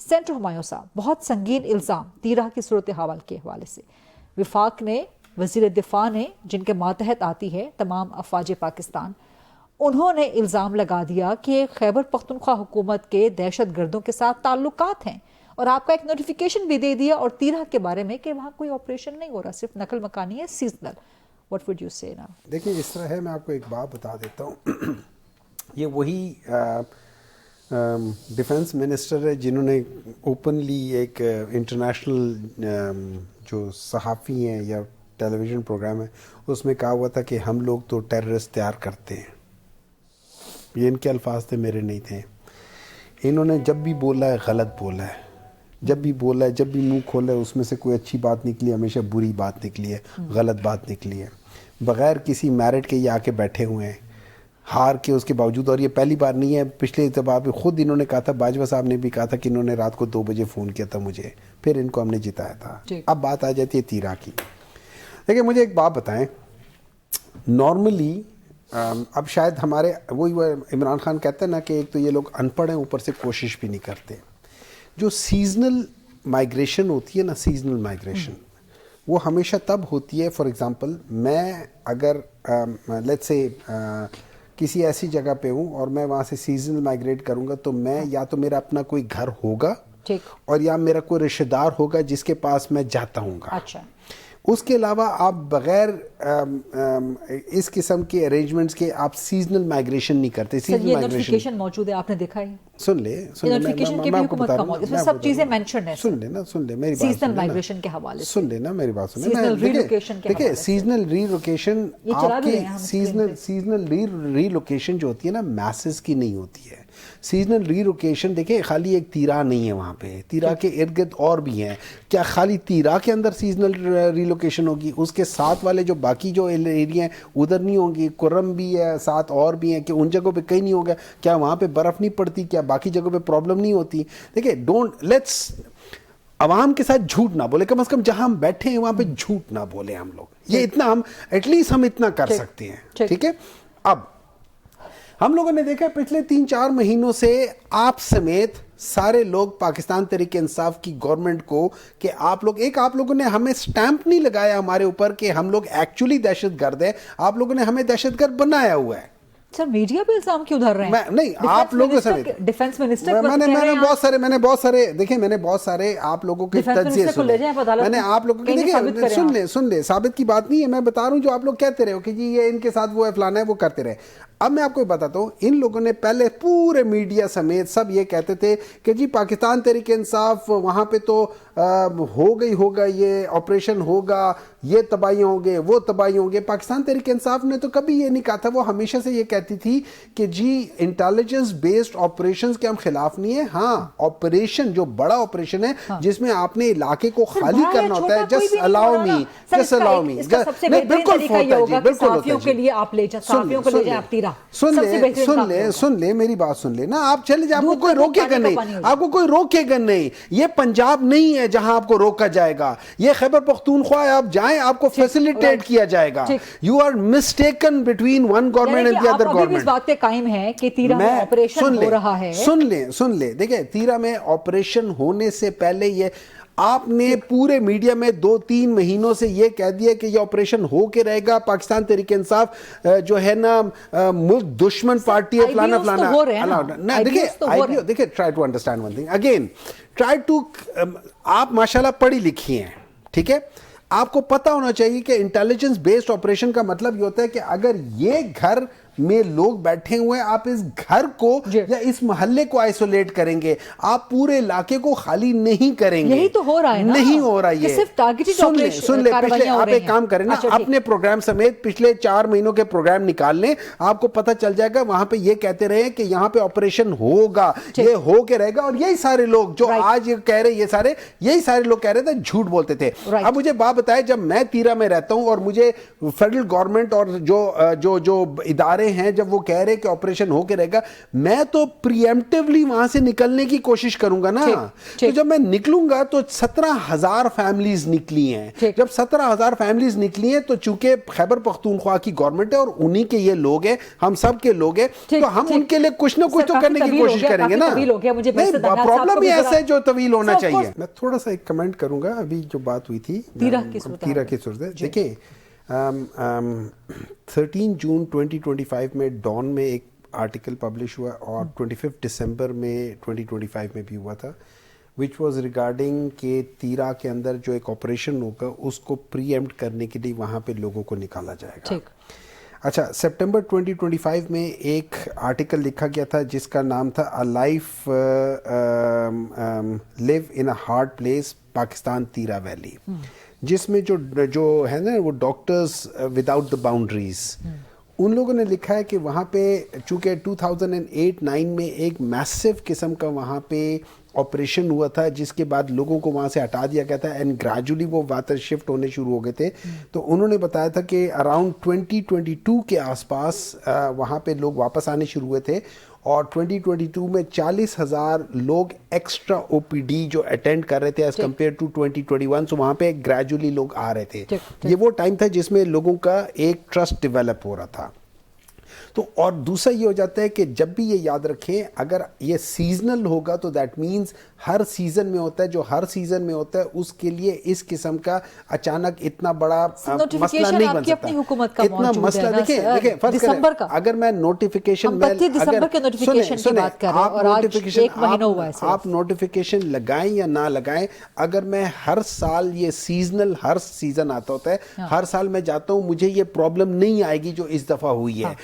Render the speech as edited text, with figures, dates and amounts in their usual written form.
Centre Humayun صاحب، بہت سنگین الزام تیرہ کی صورتحال کے حوالے سے وفاق نے، وزیر دفاع نے، جن کے ماتحت آتی ہے تمام افواج پاکستان، انہوں نے الزام لگا دیا کہ خیبر پختونخوا حکومت کے دہشت گردوں کے ساتھ تعلقات ہیں، اور آپ کا ایک نوٹیفیکیشن بھی دے دیا اور تیرہ کے بارے میں کہ وہاں کوئی آپریشن نہیں ہو رہا، صرف نقل مکانی ہے، seasonal. What would you say now? دیکھیں اس طرح ہے، میں آپ کو ایک بات بتا دیتا ہوں. یہ وہی ڈیفنس منسٹر ہے جنہوں نے اوپنلی ایک انٹرنیشنل جو صحافی ہیں یا ٹیلی ویژن پروگرام ہے اس میں کہا ہوا تھا کہ ہم لوگ تو ٹیررسٹ تیار کرتے ہیں. یہ ان کے الفاظ تھے، میرے نہیں تھے. انہوں نے جب بھی بولا ہے غلط بولا ہے، جب بھی بولا ہے، جب بھی منہ کھولا ہے اس میں سے کوئی اچھی بات نکلی ہے ہمیشہ بری بات نکلی ہے، غلط بات نکلی ہے. بغیر کسی میرٹ کے یہ آ کے بیٹھے ہوئے ہیں، ہار کے اس کے باوجود. اور یہ پہلی بار نہیں ہے، پچھلے اعتبار پہ خود انہوں نے کہا تھا، باجوہ صاحب نے بھی کہا تھا کہ انہوں نے رات کو 2 بجے فون کیا تھا مجھے، پھر ان کو ہم نے جتایا تھا. اب بات آ جاتی ہے تیرہ کی. دیکھیں مجھے ایک بات بتائیں، نارملی اب شاید ہمارے وہی عمران خان کہتا ہے نا کہ ایک تو یہ لوگ ان پڑھ ہیں، اوپر سے کوشش بھی نہیں کرتے. جو سیزنل مائگریشن ہوتی ہے نا، سیزنل مائگریشن وہ ہمیشہ تب ہوتی ہے. فار ایگزامپل میں اگر لیٹس سے کسی ایسی جگہ پہ ہوں اور میں وہاں سے سیزنل مائگریٹ کروں گا تو میں یا تو میرا اپنا کوئی گھر ہوگا اور یا میرا کوئی رشتہ دار ہوگا جس کے پاس میں جاتا ہوں گا. اچھا، اس کے علاوہ آپ بغیر اس قسم کے ارینجمنٹس کے آپ سیزنل مائگریشن نہیں کرتے. سیزنل نوٹیفیکیشن موجود ہے، آپ نے دیکھا ہے. سن لے میں آپ کو بتا رہا ہوں، اس میں سب چیزیں مینشن ہیں. سن لے میری بات، سیزنل مائگریشن کے حوالے سے سن لے نا میری بات. سیزنل ری لوکیشن کے دیکھیں سیزنل ری لوکیشن، آپ کی سیزنل ری لوکیشن جو ہوتی ہے نا میسز کی نہیں ہوتی ہے. سیزنل ری لوکیشن دیکھیں خالی ایک تیرہ نہیں ہے وہاں پہ، تیرہ کے ارد گرد اور بھی ہیں. کیا خالی تیرہ کے اندر سیزنل ری لوکیشن ہوگی؟ اس کے ساتھ والے جو باقی جو ایریا ہیں ادھر نہیں ہوں گی. کرم بھی ہے، ساتھ اور بھی ہیں کہ ان جگہوں پہ کہیں نہیں ہوگا. کیا وہاں پہ برف نہیں پڑتی؟ کیا باقی جگہوں پہ پرابلم نہیں ہوتی؟ دیکھیں ڈونٹ لیٹس عوام کے ساتھ جھوٹ نہ بولے، کم از کم جہاں ہم بیٹھے ہیں وہاں پہ جھوٹ نہ بولے ہم لوگ. یہ اتنا ہم ایٹ لیسٹ ہم اتنا کر سکتے ہیں. ٹھیک ہے. اب ہم لوگوں نے دیکھا پچھلے 3-4 مہینوں سے آپ سمیت سارے لوگ پاکستان تحریک انصاف کی گورنمنٹ کو کہ آپ لوگوں نے ہمیں سٹیمپ نہیں لگایا ہمارے اوپر کہ ہم لوگ ایکچولی دہشت گرد ہیں. آپ لوگوں نے ہمیں دہشت گرد بنایا ہوا ہے. سر میڈیا پہ الزام کیوں ادھر رہے ہیں؟ نہیں آپ لوگوں سے ڈیفنس منسٹر میں نے بہت سارے آپ لوگوں کے تجزیے سنے. میں نے آپ لوگوں کے دیکھیں سن لے ثابت کی بات نہیں ہے، میں بتا رہا ہوں جو آپ لوگ کہتے رہے ہو کہ جی یہ ان کے ساتھ وہ ہے فلانا ہے، وہ کرتے رہے. اب میں آپ کو بتاتا ہوں، ان لوگوں نے پہلے پورے میڈیا سمیت سب یہ کہتے تھے کہ جی پاکستان تحریک انصاف وہاں پہ تو ہوگا یہ آپریشن ہوگا، یہ تباہیاں ہوں گے، وہ تباہی ہوں گے. پاکستان تحریک انصاف نے تو کبھی یہ نہیں کہا تھا. وہ ہمیشہ سے یہ کہتی تھی کہ جی انٹیلیجنس بیسڈ آپریشنز کے ہم خلاف نہیں ہیں. ہاں آپریشن جو بڑا آپریشن ہے جس میں آپ نے علاقے کو خالی کرنا ہوتا ہے، جس الاؤ می بالکل سن لے میری بات سن لے نا. آپ چلے جائے، آپ کو کوئی روکے گا نہیں، آپ کو کوئی روکے گا نہیں. یہ پنجاب نہیں ہے جہاں آپ کو روکا جائے گا. یہ خیبر پختونخوا آپ جائیں آپ کو فیسیلیٹیٹ کیا جائے گا. You are mistaken between one government and the other government. اس بات پہ قائم ہے کہ تیرہ میں آپریشن ہو رہا ہے. سن لے دیکھیں تیرہ میں آپریشن ہونے سے پہلے یہ آپ نے پورے میڈیا میں 2-3 مہینوں سے یہ کہہ دیا کہ یہ آپریشن ہو کے رہے گا. پاکستان تحریک انصاف جو ہے نا ملک دشمن پارٹی ہے فلانا. دیکھیں try to understand one thing again, آپ ماشاءاللہ پڑھی لکھی ہیں، ٹھیک ہے. آپ کو پتہ ہونا چاہیے کہ انٹیلیجنس بیسڈ آپریشن کا مطلب یہ ہوتا ہے کہ اگر یہ گھر میں لوگ بیٹھے ہوئے ہیں، آپ اس گھر کو یا اس محلے کو آئسولیٹ کریں گے، آپ پورے علاقے کو خالی نہیں کریں گے. یہی تو ہو رہا ہے، نہیں ہو رہا یہ. سن لے پچھلے آپ ایک کام کریں نا، اپنے پروگرام سمیت پچھلے 4 مہینوں کے پروگرام نکال لیں، آپ کو پتہ چل جائے گا. وہاں پہ یہ کہتے رہے کہ یہاں پہ آپریشن ہوگا، یہ ہو کے رہے گا. اور یہی سارے لوگ جو آج یہ کہہ رہے یہی سارے لوگ کہہ رہے تھے جھوٹ بولتے تھے. اب مجھے بات بتائے، جب میں تیرہ میں رہتا ہوں اور مجھے فیڈرل گورنمنٹ اور جو ادارے رہے ہیں, جب وہ کہہ رہے کہ آپریشن ہو کے رہے گا, میں تو پریمپٹیولی وہاں سے نکلنے کی کوشش کروں گا نا. تو جب میں نکلوں گا تو 17,000 فیملیز نکلی ہیں. جب 17,000 فیملیز نکلی ہیں تو چونکہ خیبر پختونخوا کی گورنمنٹ ہے اور انہی کے یہ لوگ ہیں, ہم سب کے لوگ ہیں, تو ہم ان کے لیے کچھ نہ کچھ تو کرنے کی کوشش کریں گے نا. پرابلم ہی ایسا ہے جو طویل ہونا چاہیے. میں تھوڑا سا ایک کمنٹ کروں گا. ابھی جو بات ہوئی تھی تیرہ کی صورت ہے, دیکھیں 13 جون 2025 میں ڈان میں ایک آرٹیکل پبلش ہوا اور 25 دسمبر میں 2025 میں بھی ہوا تھا, وچ واز ریگارڈنگ کہ تیرہ کے اندر جو ایک آپریشن ہوگا اس کو پری ایمپٹ کرنے کے لیے وہاں پہ لوگوں کو نکالا جائے گا. اچھا, سپٹمبر 2025 میں ایک آرٹیکل لکھا گیا تھا جس کا نام تھا a life live in a hard place Pakistan Tirah valley, جس میں جو ہے نا وہ ڈاکٹرز وداؤٹ دا باؤنڈریز, ان لوگوں نے لکھا ہے کہ وہاں پہ چونکہ 2008-9 میں ایک میسو قسم کا وہاں پہ آپریشن ہوا تھا, جس کے بعد لوگوں کو وہاں سے ہٹا دیا گیا تھا اینڈ گریجولی وہ واتر شفٹ ہونے شروع ہو گئے تھے. تو انہوں نے بتایا تھا کہ اراؤنڈ 2022 کے آس پاس وہاں پہ لوگ واپس آنے شروع ہوئے تھے, اور 2022 میں 40,000 لوگ ایکسٹرا او پی ڈی جو اٹینڈ کر رہے تھے ایز کمپیئر ٹو 2021. سو وہاں پہ گریجولی لوگ آ رہے تھے. یہ وہ ٹائم تھا جس میں لوگوں کا ایک ٹرسٹ ڈیولپ ہو رہا تھا. تو اور دوسرا یہ ہو جاتا ہے کہ جب بھی یہ یاد رکھیں, اگر یہ سیزنل ہوگا تو دیٹ مینز ہر سیزن میں ہوتا ہے, جو ہر سیزن میں ہوتا ہے اس کے لیے اس قسم کا اچانک اتنا بڑا مسئلہ نہیں بن سکتا. اتنا مسئلہ دیکھیں فرض کریں اگر میں نوٹیفیکیشن آپ نوٹیفیکیشن لگائیں یا نہ لگائیں, اگر میں ہر سال یہ سیزنل ہر سیزن آتا ہوتا ہے, ہر سال میں جاتا ہوں, مجھے یہ پرابلم نہیں آئے گی جو اس دفعہ ہوئی ہے.